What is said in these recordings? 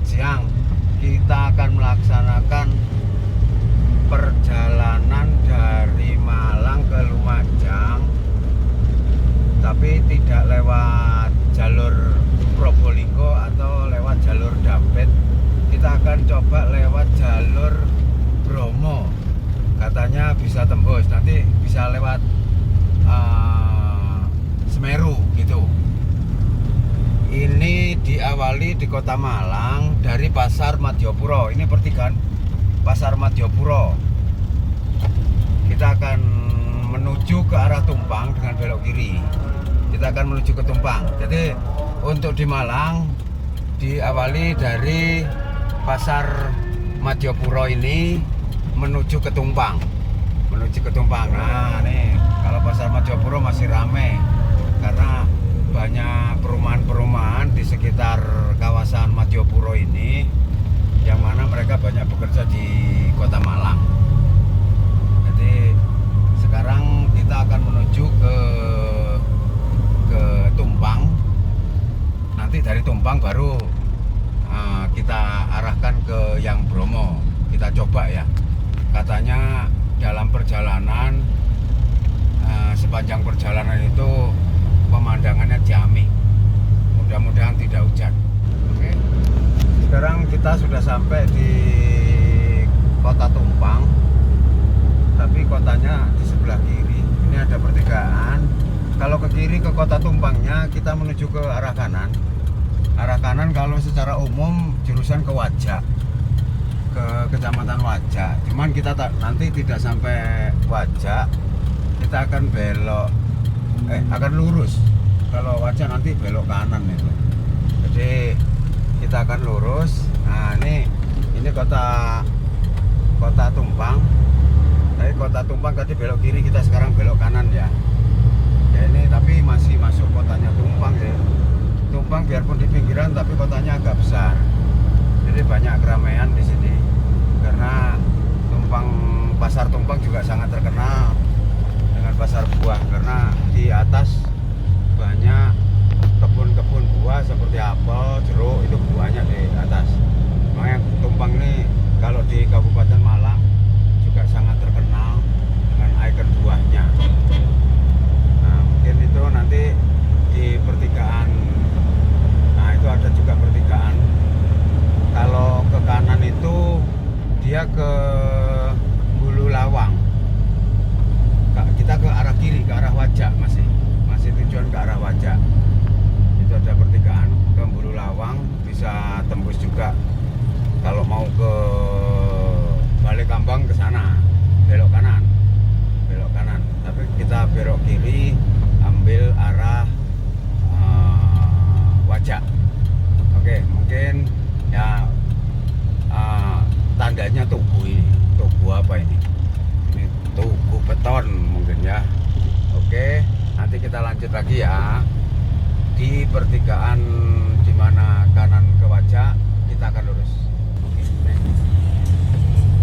siang. Kita akan melaksanakan perjalanan dari Malang ke Lumajang, tapi tidak lewat jalur Probolinggo atau lewat jalur Dampit. Kita akan coba lewat jalur Bromo. Katanya bisa tembus, nanti bisa lewat Semeru gitu. Ini diawali di Kota Malang dari Pasar Madiopuro. Ini pertigaan Pasar Madiopuro. Kita akan menuju ke arah Tumpang dengan belok kiri. Kita akan menuju ke Tumpang. Jadi untuk di Malang diawali dari Pasar Madiopuro ini menuju ke Tumpang. Nah, nih kalau Pasar Madiopuro masih ramai karena banyak perumahan-perumahan di sekitar kawasan Madiopuro ini, yang mana mereka banyak bekerja di Kota Malang. Jadi sekarang kita akan menuju ke Tumpang. Nanti dari Tumpang baru kita arahkan ke yang Bromo. Kita coba ya. Katanya dalam perjalanan, sepanjang perjalanan itu pemandangannya ciamik. Mudah-mudahan tidak hujan. Oke. Sekarang kita sudah sampai di Kota Tumpang, tapi kotanya di sebelah kiri. Ini ada pertigaan. Kalau ke kiri ke Kota Tumpangnya, kita menuju ke arah kanan. Arah kanan kalau secara umum jurusan ke Wajak, ke Kecamatan Wajak. Cuman kita nanti tidak sampai Wajak, kita akan belok, akan lurus. Kalau Wajak nanti belok kanan itu. Jadi kita akan lurus. Nah ini kota Tumpang. Dari Kota Tumpang tadi belok kiri, kita sekarang belok kanan ya. Ya ini tapi masih masuk kotanya Tumpang ya. Tumpang biarpun di pinggiran tapi kotanya agak besar. Jadi banyak keramaian di sini. Karena pasar Tumpang juga sangat terkenal dengan pasar buah, karena di atas banyak kebun-kebun buah seperti apel, jeruk, itu buahnya di atas. Makanya Tumpang ini kalau di Kabupaten Malang juga sangat terkenal dengan ikon buahnya. Nah, mungkin itu nanti di pertigaan. Nah, itu ada juga pertigaan. Kalau ke kanan itu dia ke Bulu Lawang. Kita ke arah kiri, ke arah Wajak masih tujuan ke arah Wajak. Itu ada pertigaan ke Bulu Lawang, bisa tembus juga. Kalau mau ke Balekambang ke sana, belok kanan. Tapi kita belok kiri, ambil arah Wajak. Oke, mungkin ya tandanya tugu ini. Tugu apa ini? Ini tugu beton mungkin ya. Oke, nanti kita lanjut lagi ya. Di pertigaan dimana kanan ke Wajak, kita akan lurus. Oke,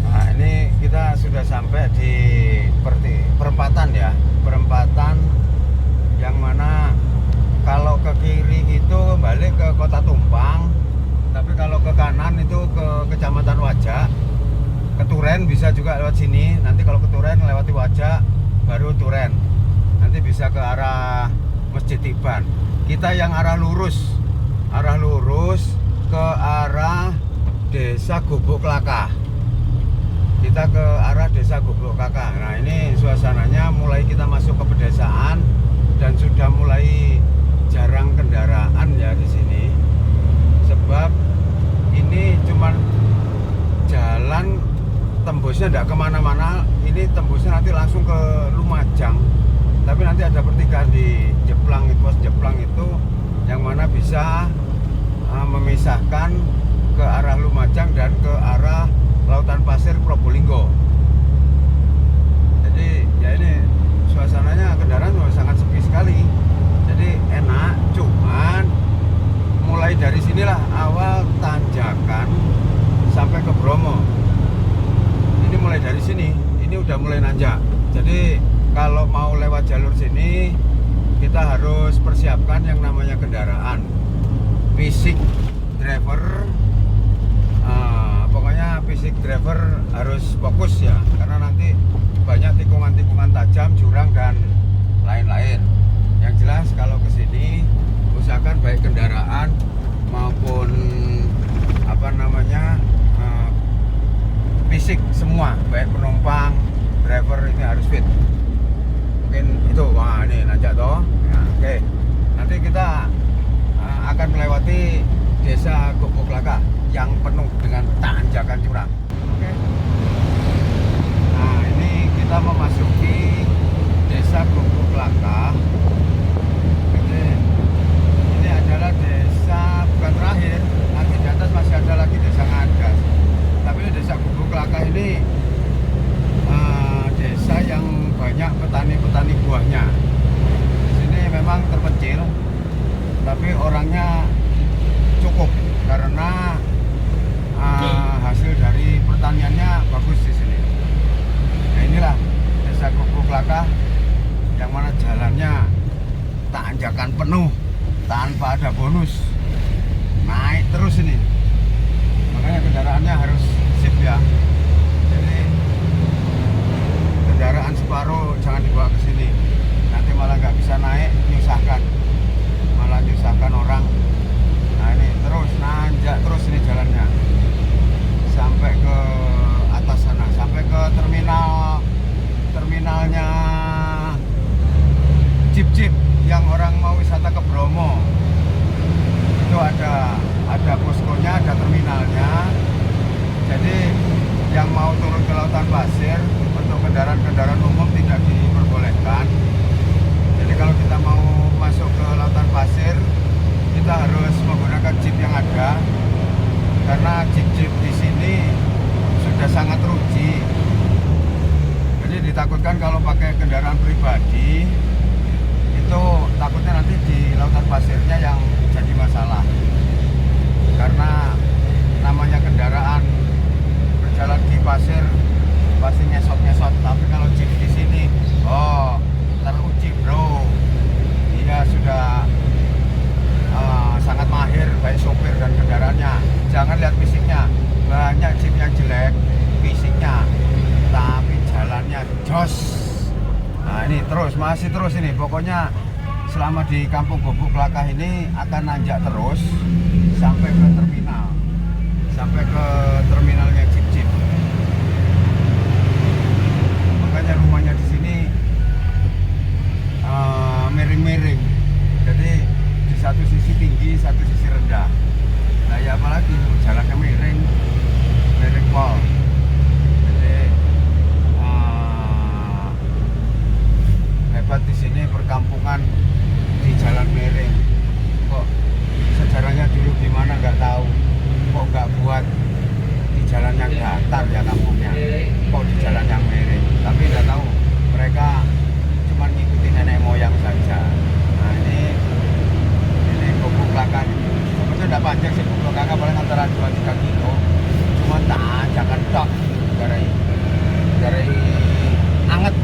nah ini kita sudah sampai di perempatan ya. Perempatan yang mana kalau ke kiri itu balik ke Kota Tumpang, tapi kalau ke kanan itu ke Kecamatan Wajak. Ke Turen bisa juga lewat sini. Nanti kalau ke Turen lewati Wajak baru Turen. Nanti bisa ke arah Masjid Iban. Kita yang arah lurus ke arah Desa Gubuk Klakah. Kita ke arah Desa Gubuk Klakah. Nah, ini suasananya mulai kita masuk ke pedesaan dan sudah mulai jarang kendaraan ya di sini. Sebab ini cuman jalan tembusnya tidak kemana-mana. Ini tembusnya nanti langsung ke Lumajang. Tapi nanti ada pertigaan di Jeplang itu, pos Jeplang itu yang mana bisa memisahkan ke arah Lumajang dan ke arah Lautan Pasir Probolinggo. Jadi ya ini suasananya kendaraan sangat sepi sekali. Jadi enak, cuman mulai dari sinilah awal tanjakan sampai ke Bromo. Ini mulai dari sini, ini udah mulai nanjak. Jadi kalau mau lewat jalur sini, kita harus persiapkan yang namanya kendaraan, fisik driver, fisik driver harus fokus ya, karena nanti banyak tikungan-tikungan tajam, jurang dan lain-lain. Yang jelas kalau kesini usahakan baik kendaraan maupun fisik semua, baik penumpang, driver ini harus fit. Mungkin itu, wah ini nanjak toh. Ya, oke. Nanti kita akan melewati desa Goboklaka yang penuh dengan tanjakan curam. Oke. Nah, ini kita memasuki desa Goboklaka. Ini adalah desa bukan terakhir, nanti di atas masih ada lagi desa Ngadas. Tapi desa Goboklaka ini desa yang banyak petani-petani buahnya. Di sini memang terpencil, tapi orangnya cukup karena hasil dari pertaniannya bagus di sini. Nah, inilah desa Goboklaka yang mana jalannya tanjakan penuh tanpa ada bonus, naik terus ini, makanya kendaraannya harus sip ya. Jadi kendaraan separuh jangan dibawa ke sini, nanti malah nggak bisa naik, malah nyusahkan orang. Nah ini terus nanjak terus ini jalannya sampai ke atas sana, sampai ke terminalnya jeep yang orang mau wisata ke Bromo. Itu ada poskonya, ada terminalnya. Jadi yang mau turun ke lautan pasir untuk kendaraan-kendaraan umum tidak diperbolehkan. Jadi kalau kita mau masuk ke lautan pasir, kita harus menggunakan jeep yang ada, karena jeep di sini sudah sangat rugi. Jadi ditakutkan kalau pakai kendaraan pribadi itu takutnya nanti di lautan pasirnya yang jadi masalah, karena namanya kendaraan berjalan di pasir pasti nyesot. Tapi kalau jeep di sini, teruji bro, dia sudah sangat mahir baik sopir dan kendaraannya. Jangan lihat fisiknya, banyak jeep yang jelek fisiknya, tapi jalannya jos. Nah ini masih terus ini, pokoknya selama di kampung Goboklaka ini akan nanjak terus sampai ke terminalnya jeep. Makanya rumahnya di sini miring-miring, jadi di satu sisi tinggi, satu sisi rendah. Nah ya apalagi jalannya miring pol. Hebat di sini perkampungan di jalan miring. Kok sejarahnya dulu gimana nggak tahu. Kok nggak buat di jalan yang datar ya kampungnya. Kok di jalan yang miring. Tapi nggak tahu, mereka cuma ngikuti nenek moyang saja. Nah ini Goboklaka. Sebetulnya nggak panjang sih Goboklaka, paling antara 2-3 kilo. Cuma tanjakan tok dari anget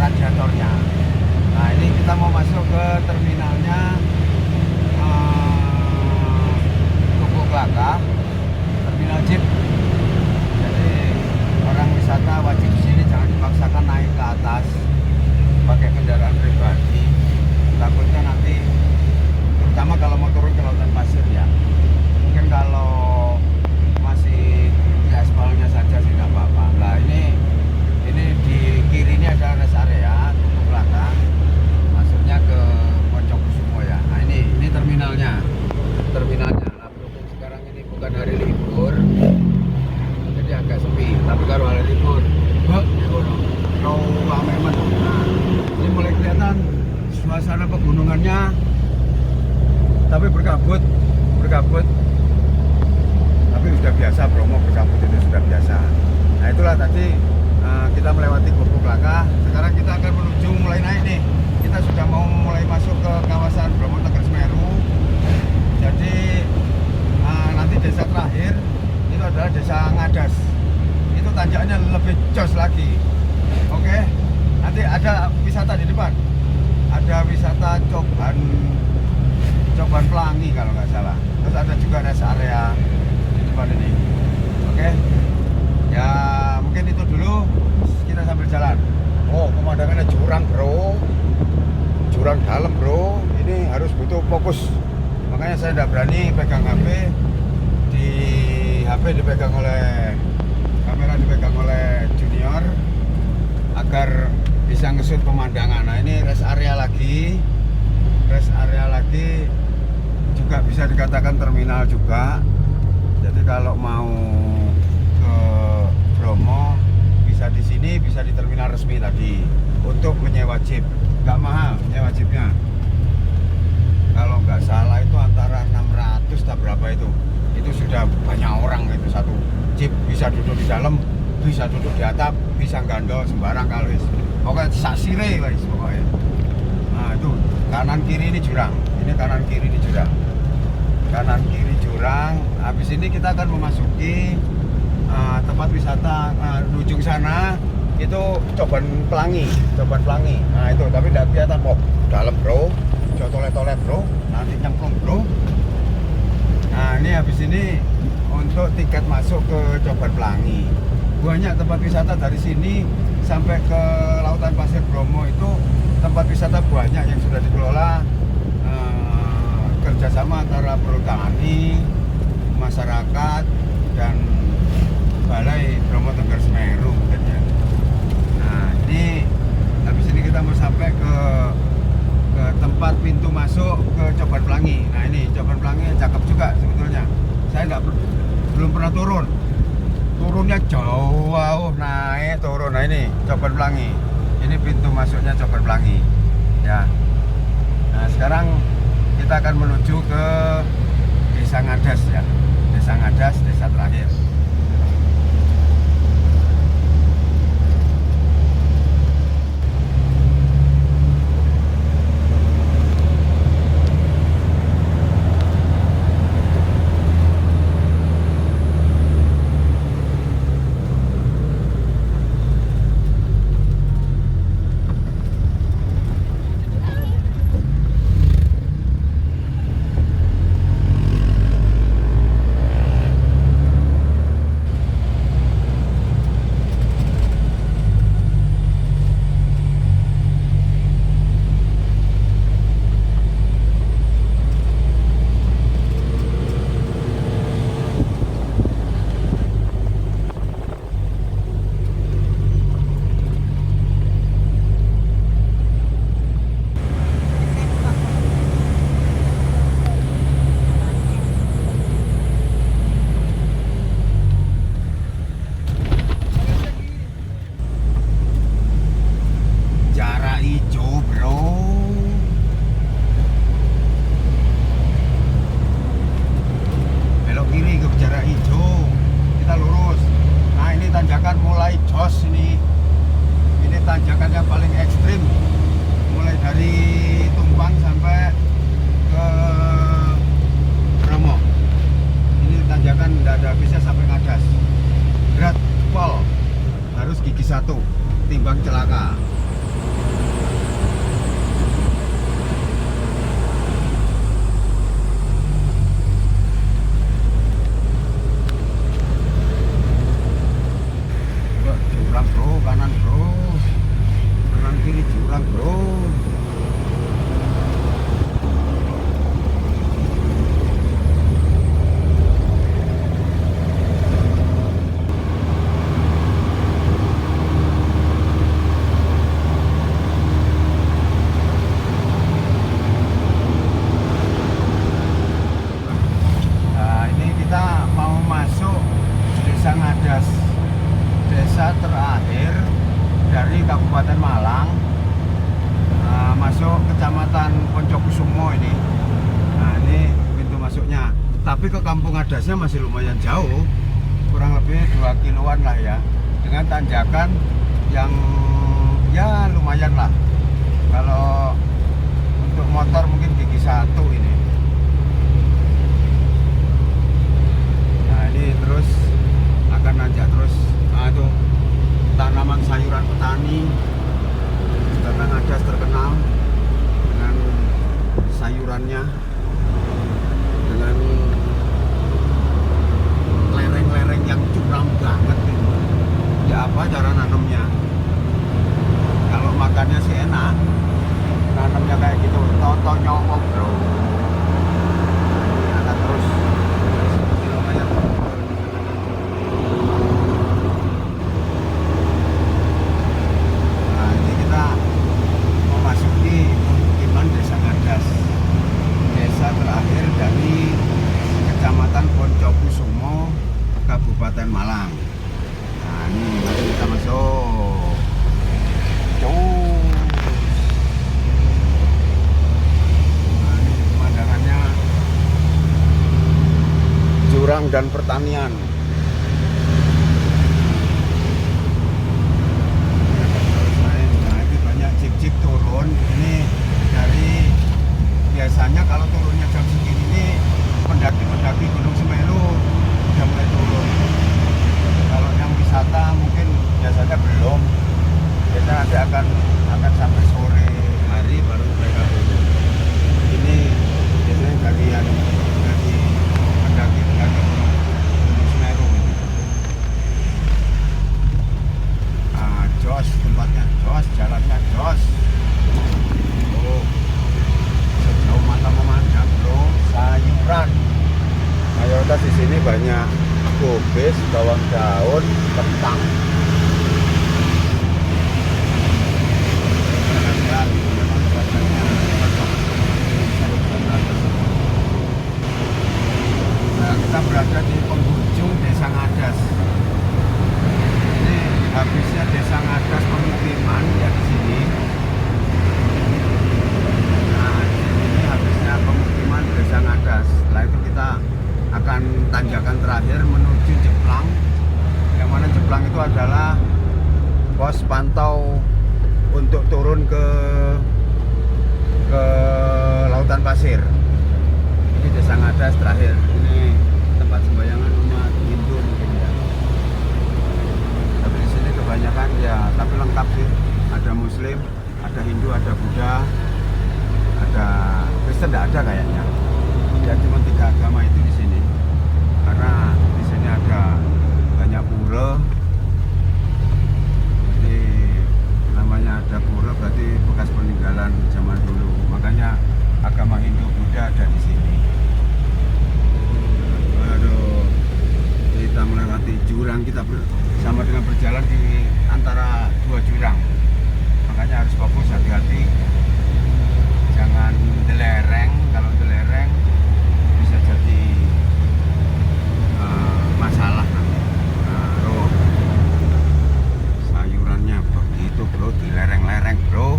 radiatornya. Nah ini kita mau masuk ke terminalnya Goboklaka, terminal jeep. Jadi orang wisata wajib di sini jangan dipaksakan naik ke atas pakai kendaraan pribadi. Takutnya nanti, terutama kalau mau turun ke lautan pasir ya. Mungkin kalau masih di aspalnya saja sih nggak apa-apa. Nah ini di kiri ini ada rest area Goboklaka, masuknya ke Poncokusumo ya. Nah ini terminalnya. Nah berhubung sekarang ini bukan hari libur, jadi agak sepi. Tapi kalau hari libur, rame men. Nah, ini mulai kelihatan suasana pegunungannya, tapi berkabut. Tapi sudah biasa, Bromo berkabut itu sudah biasa. Nah itulah tadi kita melewati Goboklaka. Sekarang kita akan menuju mulai naik nih. Kita sudah mau mulai masuk ke kawasan Bromo Tengger Semeru. Jadi nanti desa terakhir itu adalah desa Ngadas. Itu tanjakannya lebih jos lagi. Oke. Nanti ada wisata di depan. Ada wisata Coban Pelangi kalau nggak salah. Terus ada juga rest area di depan ini. Oke. Makanya saya tidak berani pegang HP. HP dipegang oleh kamera, dipegang oleh junior agar bisa ngesut pemandangan. Nah ini rest area lagi, juga bisa dikatakan terminal juga. Jadi kalau mau ke Bromo bisa di sini, bisa di terminal resmi tadi untuk menyewa jeep. Nggak mahal nyewa jeepnya. Kalau nggak salah itu antara 600 tak berapa itu sudah banyak orang. Itu satu jeep bisa duduk di dalam, bisa duduk di atap, bisa gandol sembarang kalau pokoknya saksire guys pokoknya. Nah itu kanan kiri ini jurang, ini kanan kiri ini jurang, kanan kiri jurang. Habis ini kita akan memasuki tempat wisata ujung sana itu Coban Pelangi. Nah itu tapi tidak kelihatan kok dalam bro, jauh toilet bro, nanti nyemplung bro. Nah ini habis ini untuk tiket masuk ke Coban Pelangi. Banyak tempat wisata dari sini sampai ke Lautan Pasir Bromo itu tempat wisata banyak yang sudah dikelola kerjasama antara perhutani, masyarakat dan Balai Bromo Tengger Semeru katanya. Nah ini habis ini kita mau sampai ke tempat pintu masuk ke Coban Pelangi. Nah ini Coban Pelangi cakep juga sebetulnya. Saya belum pernah turunnya jauh, naik turun. Nah ini Coban Pelangi, ini pintu masuknya Coban Pelangi ya. Nah sekarang kita akan menuju ke Desa Ngadas ya, Desa Ngadas, desa terakhir. Tanjakannya paling ekstrim, mulai dari Tumpang sampai ke Bromo. Ini tanjakan tidak ada habisnya sampai Ngadas. Berat pol, harus gigi satu, timbang celaka. Jurang bro, kanan bro, kanan kiri jurang bro. Nah ini kita mau masuk Desa Ngadas, desa terakhir dari Kabupaten Malang, masuk Kecamatan Poncokusumo ini. Nah ini pintu masuknya. Tapi ke Kampung Ngadasnya masih lumayan jauh, kurang lebih 2 kiloan lah ya, dengan tanjakan yang ya lumayan lah. Kalau untuk motor mungkin gigi satu ini. Nah ini terus akan nanjak terus. Nah itu tanaman sayuran petani, karena Ngadas terkenal dengan sayurannya, dengan lereng-lereng yang curam banget itu. Ya apa cara nanamnya? Kalau makannya sih enak, nanamnya kayak gitu, toto nyongok bro. Kabupaten Malang. Nah ini mari kita masuk. Nah ini pemandangannya jurang dan pertanian. Nah itu banyak jeep-jeep turun. Ini dari biasanya kalau turunnya jam segini ini pendaki-pendaki Gunung Semeru udah mulai turun. Kalau yang wisata mungkin biasanya belum. Biasanya nanti akan sampai sore hari baru mereka turun. Ini biasanya dari pendaki-pendaki Gunung Semeru ini. Ah, jos tempatnya, jos jalannya, jos. Oh, sejauh mata memandang bro, sayuran. Mayoritas di sini banyak kubis, bawang daun, kentang. Nah, kita berada di penghujung Desa Ngadas. Ini habisnya Desa Ngadas pemukiman ya di sini. Nah, di sini ini habisnya pemukiman Desa Ngadas. Setelah itu kita akan tanjakan terakhir menuju Jeplang. Yang mana Jeplang itu adalah pos pantau untuk turun ke lautan pasir. Ini Desa Ngadas terakhir. Ini tempat sembayangan umat Hindu mungkin ya. Tapi di sini kebanyakan ya, tapi lengkap sih. Ada Muslim, ada Hindu, ada Buddha, ada Kristen tidak ada kayaknya. Ya cuma 3 agama itu di sini. Karena di sini ada banyak pura. Jadi namanya ada pura berarti bekas peninggalan zaman dulu. Makanya agama Hindu Buddha ada di sini. Aduh, kita melewati jurang, kita sama dengan berjalan di antara 2 jurang. Makanya harus fokus, hati-hati. Jangan delereng. Kalau delereng bisa jadi masalah nanti. Nah, sayurannya begitu bro, di lereng-lereng bro.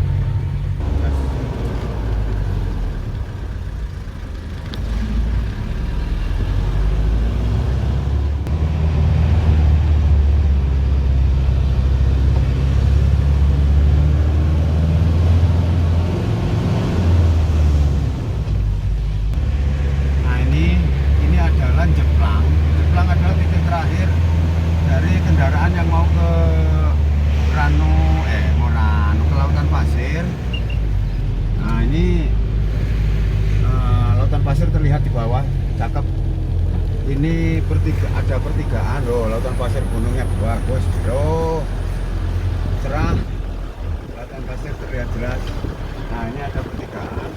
Terlihat di bawah, cakep. Ini ada pertigaan loh, lautan pasir, gunungnya bagus bro, cerah, lautan pasir terlihat jelas. Nah ini ada pertigaan,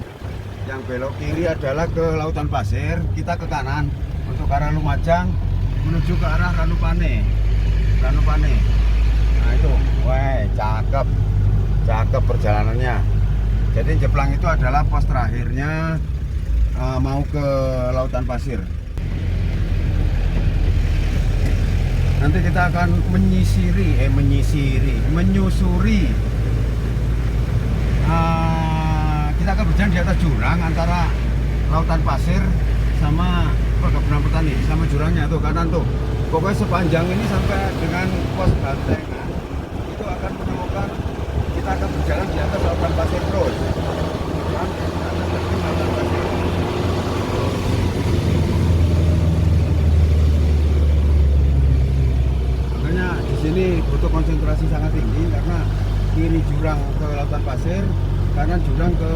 yang belok kiri adalah ke lautan pasir, kita ke kanan untuk arah Lumajang menuju ke arah Ranupane. Nah itu, wah cakep perjalanannya. Jadi Jeplang itu adalah pos terakhirnya mau ke lautan pasir. Nanti kita akan menyusuri kita akan berjalan di atas jurang antara lautan pasir sama perkebunan petani, sama jurangnya tuh kanan tuh. Pokoknya sepanjang ini sampai dengan pos Bantengan itu akan menemukan kita akan berjalan di atas lautan pasir terus. Di sini butuh konsentrasi sangat tinggi karena kiri jurang ke lautan pasir, kanan jurang ke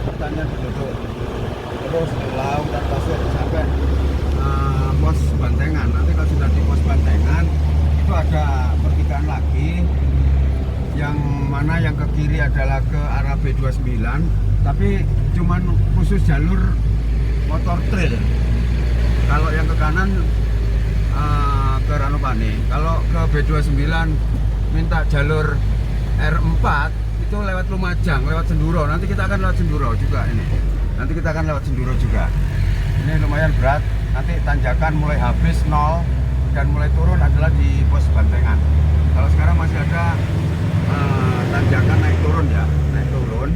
pertanian penduduk. Terus lautan pasir sampai pos Bantengan. Nanti kalau sudah di pos Bantengan itu ada pertigaan lagi, yang mana yang ke kiri adalah ke arah B29, tapi cuman khusus jalur motor trail. Kalau yang ke kanan ke Ranupane. Kalau ke B29 minta jalur R4 itu lewat Lumajang, lewat Senduro. Nanti kita akan lewat Senduro juga ini. Ini lumayan berat. Nanti tanjakan mulai habis 0 dan mulai turun adalah di pos Bantengan. Kalau sekarang masih ada tanjakan naik turun ya, naik turun.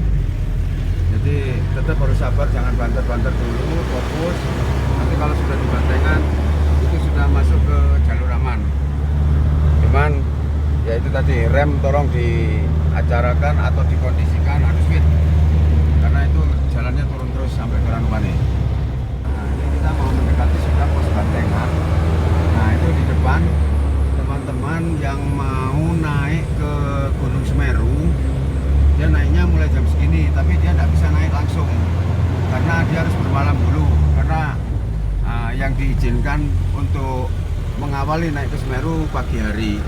Jadi tetap harus sabar, jangan banter-banter dulu, fokus. Nanti kalau sudah di Bantengan itu sudah masuk ke jalur aman. Cuman ya itu tadi, rem tolong diacarakan atau dikondisikan harus fit, karena itu jalannya turun terus sampai ke Ranupane. Nah, ini kita mau mendekati sudah pos Bantengan. Nah, itu di depan teman-teman yang mau naik ke Gunung Semeru, dia naiknya mulai jam segini, tapi dia tidak bisa naik langsung karena dia harus bermalam dulu, karena yang diizinkan untuk mengawali naik ke Semeru pagi hari.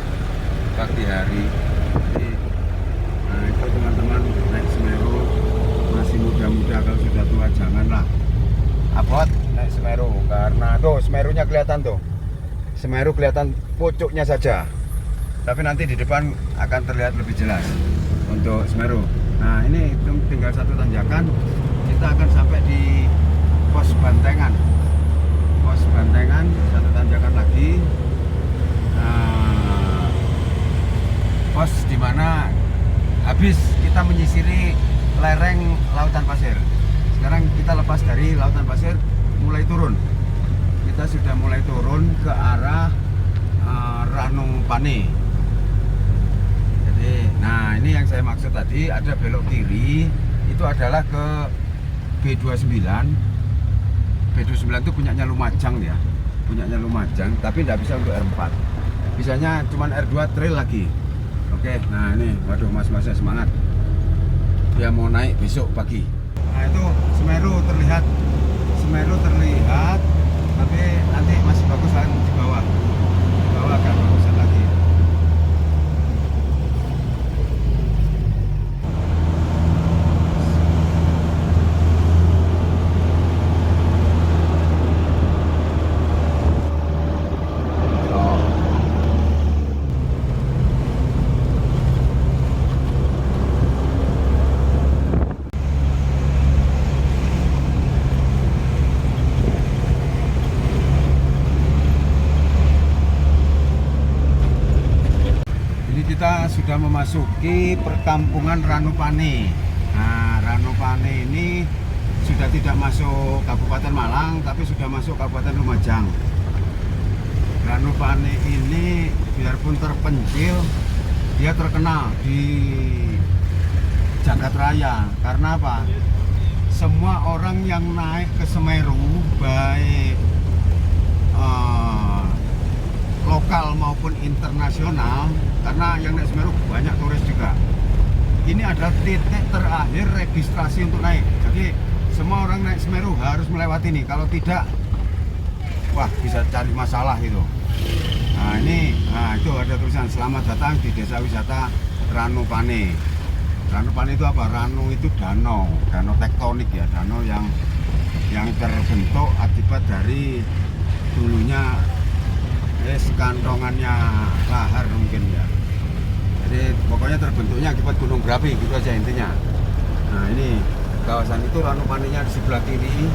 Jadi, nah itu teman-teman naik Semeru masih muda-muda, kalau sudah tua janganlah abot naik Semeru, karena tuh Semerunya kelihatan tuh, Semeru kelihatan pucuknya saja, tapi nanti di depan akan terlihat lebih jelas untuk Semeru. Nah ini tinggal satu tanjakan, kita akan sampai di pos Bantengan. Pos Bantengan, satu tanjakan lagi. Pos dimana habis kita menyisiri lereng Lautan Pasir. Sekarang kita lepas dari Lautan Pasir, mulai turun. Kita sudah mulai turun ke arah Ranupane. Jadi, nah ini yang saya maksud tadi, ada belok kiri, itu adalah ke B29. B29 itu punyanya Lumajang ya, punyanya Lumajang, tapi tidak bisa untuk R4. Bisanya cuma R2 trail lagi. Oke, nah ini, waduh mas-masnya semangat. Dia mau naik besok pagi. Nah itu Semeru terlihat, tapi nanti masih bagusan di bawah. Di bawah agak bagusan lagi. Kita sudah memasuki perkampungan Ranupane. Nah, Ranupane ini sudah tidak masuk Kabupaten Malang, tapi sudah masuk Kabupaten Lumajang. Ranupane ini biarpun terpencil, dia terkenal di jagat raya. Karena apa? Semua orang yang naik ke Semeru, baik lokal maupun internasional, karena yang naik Semeru banyak turis juga. Ini adalah titik terakhir registrasi untuk naik. Jadi semua orang naik Semeru harus melewati ini. Kalau tidak, wah bisa cari masalah itu. Nah ini, nah itu ada tulisan selamat datang di Desa Wisata Ranupane. Ranupane itu apa? Ranu itu danau tektonik ya, danau yang terbentuk akibat dari dulunya kantongannya lahar mungkin ya. Jadi pokoknya terbentuknya akibat gunung berapi, gitu aja intinya. Nah ini kawasan itu Ranupanenya di sebelah kiri,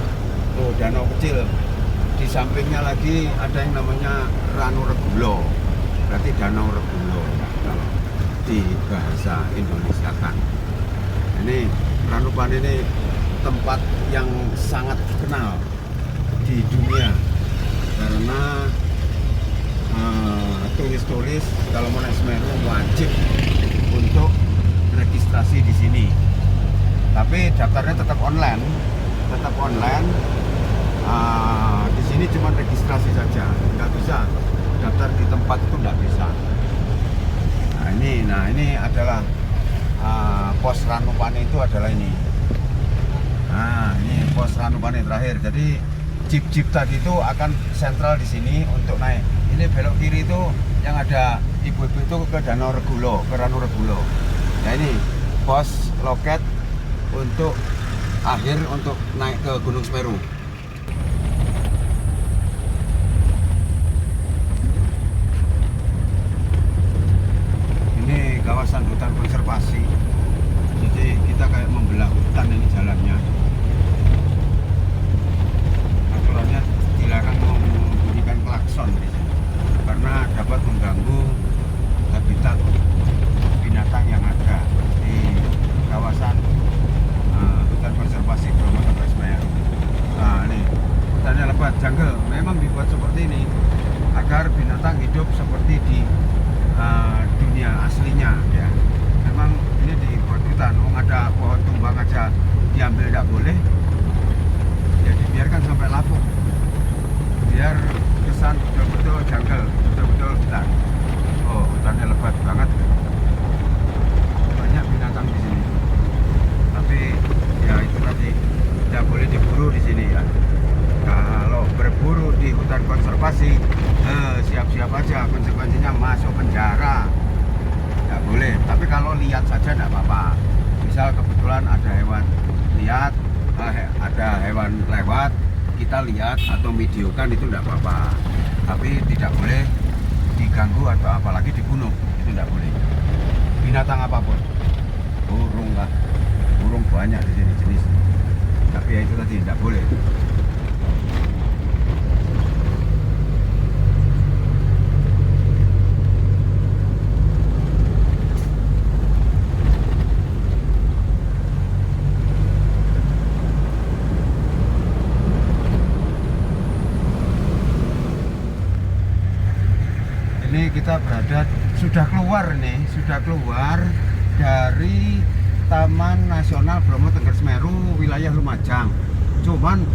tuh danau kecil. Di sampingnya lagi ada yang namanya Ranu Regulo, berarti Danau Regulo kalau di bahasa Indonesia kan. Ini Ranupane ini tempat yang sangat dikenal di dunia karena turis-turis kalau mau naik Semeru wajib untuk registrasi di sini. Tapi daftarnya tetap online. Di sini cuma registrasi saja, nggak bisa daftar di tempat itu, nggak bisa. Nah ini adalah pos Ranupane itu adalah ini. Nah ini pos Ranupane terakhir. Jadi jeep tadi itu akan sentral di sini untuk naik. Ini belok kiri itu yang ada ibu-ibu itu ke Danau Regulo, ke Ranu Regulo. Nah ini pos loket untuk akhir untuk naik ke Gunung Semeru. Ini kawasan hutan konservasi. Jadi kita kayak membelah hutan ini jalannya. Aturannya dilarang membunyikan klakson di sini. memang dibuat seperti ini agar binatang hidup seperti di dunia aslinya ya. Memang ini dibuat hutan, ada pohon tumbang aja diambil tidak boleh, ya dibiarkan sampai lapuk biar kesan betul-betul jungle, betul-betul hutan. Oh, hutannya lebat banget, banyak binatang di sini. Tapi ya itu tadi, tidak boleh diburu di sini ya. Kalau berburu di hutan konservasi, siap-siap aja konsekuensinya masuk penjara. Tidak boleh. Tapi kalau lihat saja tidak apa-apa. Misal kebetulan ada hewan lihat, ada hewan lewat, kita lihat atau videokan, itu tidak apa-apa. Tapi tidak boleh diganggu atau apalagi dibunuh, itu tidak boleh. Binatang apapun, burung lah, burung banyak di sini jenis. Tapi ya itu tadi tidak boleh. Ini kita sudah keluar dari Taman Nasional Bromo Tengger Semeru wilayah Lumajang. Cuman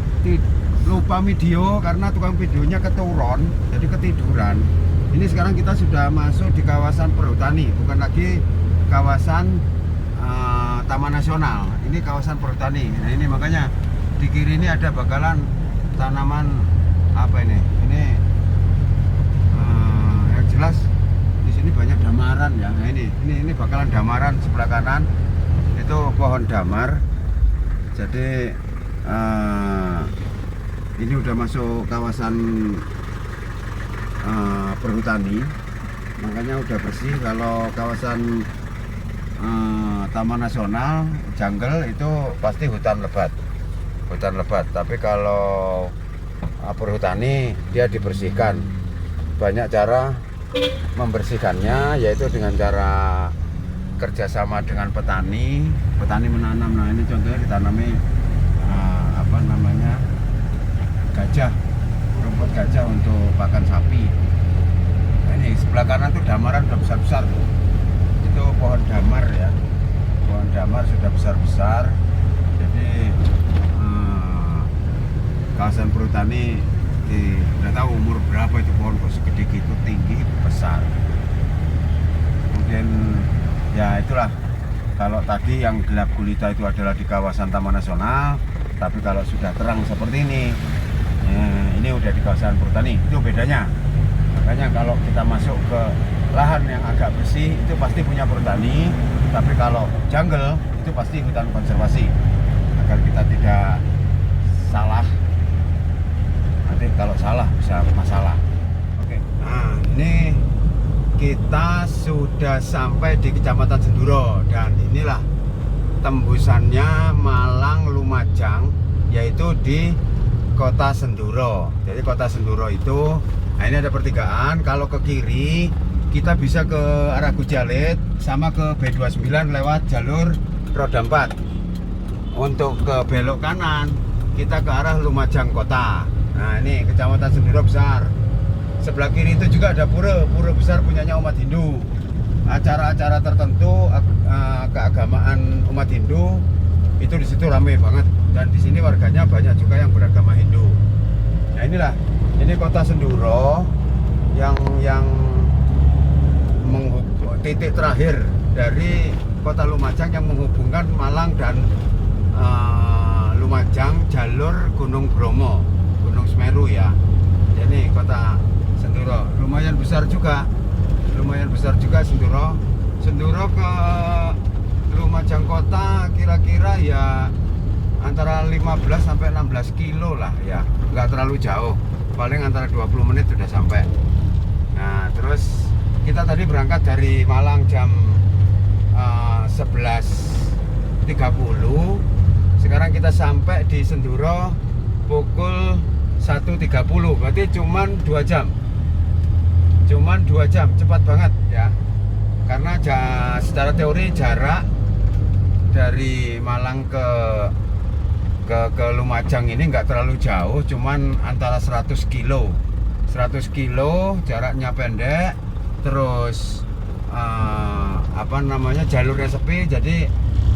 lupa video karena tukang videonya keturun, jadi ketiduran. Ini sekarang kita sudah masuk di kawasan perhutani, bukan lagi kawasan Taman Nasional. Ini kawasan perhutani. Nah ini makanya di kiri ini ada bakalan tanaman apa ini? Jelas di sini banyak damaran ya. Nah, ini bakalan damaran. Sebelah kanan itu pohon damar. Jadi ini udah masuk kawasan perhutani, makanya udah bersih. Kalau kawasan Taman Nasional jungle itu pasti hutan lebat. Tapi kalau perhutani dia dibersihkan. Banyak cara membersihkannya, yaitu dengan cara kerjasama dengan petani menanam. Nah ini contohnya ditanami gajah, rumput gajah untuk pakan sapi. Nah, ini sebelah kanan tuh damaran udah besar-besar tuh. Itu pohon damar ya, pohon damar sudah besar-besar. Jadi kawasan perhutani tidak tahu umur berapa itu pohon kok segede gitu, tinggi, besar. Mungkin ya itulah, kalau tadi yang gelap gulita itu adalah di kawasan Taman Nasional, tapi kalau sudah terang seperti ini udah di kawasan perhutani. Itu bedanya. Makanya kalau kita masuk ke lahan yang agak bersih itu pasti punya perhutani, tapi kalau jungle itu pasti hutan konservasi, agar kita tidak salah. Nanti kalau salah bisa masalah. Oke. Nah, ini kita sudah sampai di Kecamatan Senduro dan inilah tembusannya Malang Lumajang, yaitu di Kota Senduro. Jadi Kota Senduro itu, nah ini ada pertigaan. Kalau ke kiri kita bisa ke arah Gujalit sama ke B29 lewat jalur roda 4. Untuk ke belok kanan kita ke arah Lumajang Kota. Nah ini Kecamatan Senduro besar. Sebelah kiri itu juga ada pura besar punyanya umat Hindu. Acara-acara tertentu keagamaan umat Hindu itu di situ ramai banget, dan di sini warganya banyak juga yang beragama Hindu. Nah ini Kota Senduro yang titik terakhir dari Kota Lumajang yang menghubungkan Malang dan Lumajang, jalur Gunung Bromo, Gunung Semeru ya. Jadi Kota Senduro lumayan besar juga Senduro. Senduro ke Lumajang Kota kira-kira ya antara 15 sampai 16 kilo lah ya, nggak terlalu jauh, paling antara 20 menit sudah sampai. Nah terus kita tadi berangkat dari Malang jam 11.30. Sekarang kita sampai di Senduro pukul 1.30, berarti cuman 2 jam. Cepat banget ya. Karena secara teori jarak dari Malang ke ke Lumajang ini nggak terlalu jauh, cuman antara 100 kilo jaraknya pendek, terus jalurnya sepi, jadi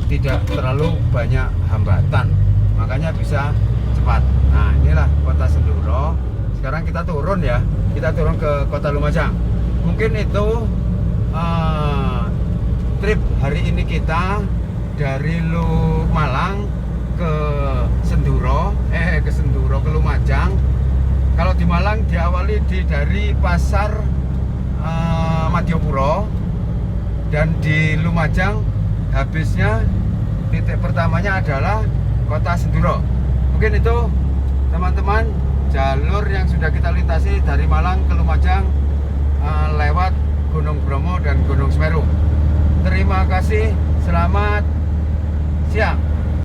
tidak terlalu banyak hambatan, makanya bisa cepat. Nah, inilah kota Senduro. Sekarang kita turun ya, kita turun ke kota Lumajang. Mungkin itu trip hari ini kita dari Malang ke Senduro, ke Lumajang. Kalau di Malang diawali dari pasar Madiopuro, dan di Lumajang habisnya titik pertamanya adalah kota Senduro. Mungkin itu teman-teman jalur yang sudah kita lintasi dari Malang ke Lumajang lewat Gunung Bromo dan Gunung Semeru. Terima kasih, selamat siang.